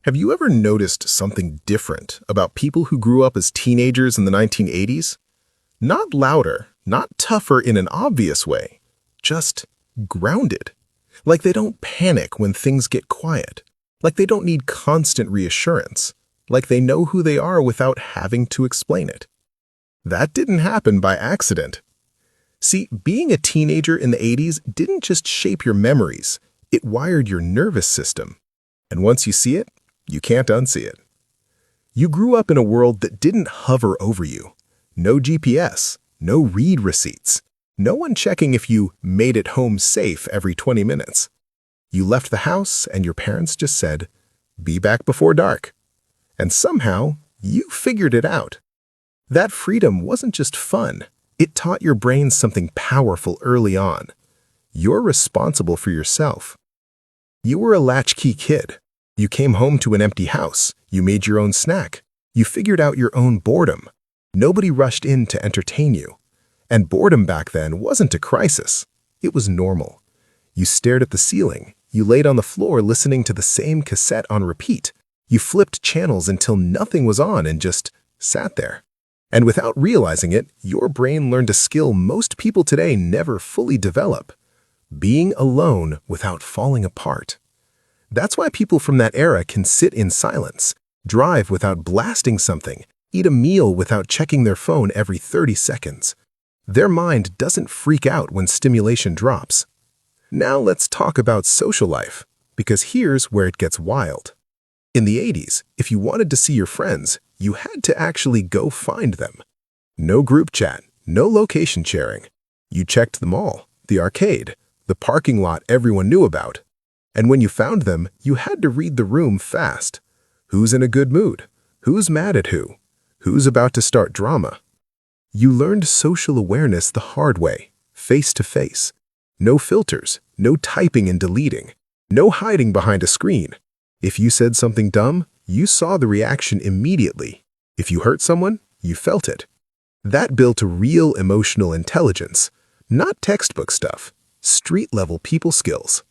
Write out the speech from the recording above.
Have you ever noticed something different about people who grew up as teenagers in the 1980s? Not louder, not tougher in an obvious way, just grounded. Like they don't panic when things get quiet. Like they don't need constant reassurance. Like they know who they are without having to explain it. That didn't happen by accident. See, being a teenager in the 80s didn't just shape your memories, it wired your nervous system. And once you see it, you can't unsee it. You grew up in a world that didn't hover over you. No GPS, no read receipts, no one checking if you made it home safe every 20 minutes. You left the house and your parents just said, "Be back before dark." And somehow, you figured it out. That freedom wasn't just fun. It taught your brain something powerful early on. You're responsible for yourself. You were a latchkey kid. You came home to an empty house. You made your own snack. You figured out your own boredom. Nobody rushed in to entertain you. And boredom back then wasn't a crisis. It was normal. You stared at the ceiling. You laid on the floor listening to the same cassette on repeat. You flipped channels until nothing was on and just sat there. And without realizing it, your brain learned a skill most people today never fully develop: being alone without falling apart. That's why people from that era can sit in silence, drive without blasting something, eat a meal without checking their phone every 30 seconds. Their mind doesn't freak out when stimulation drops. Now let's talk about social life, because here's where it gets wild. In the 80s, if you wanted to see your friends, you had to actually go find them. No group chat, no location sharing. You checked the mall, the arcade, the parking lot everyone knew about. And when you found them, you had to read the room fast. Who's in a good mood? Who's mad at who? Who's about to start drama? You learned social awareness the hard way, face to face. No filters, no typing and deleting, no hiding behind a screen. If you said something dumb, you saw the reaction immediately. If you hurt someone, you felt it. That built a real emotional intelligence, not textbook stuff, street-level people skills.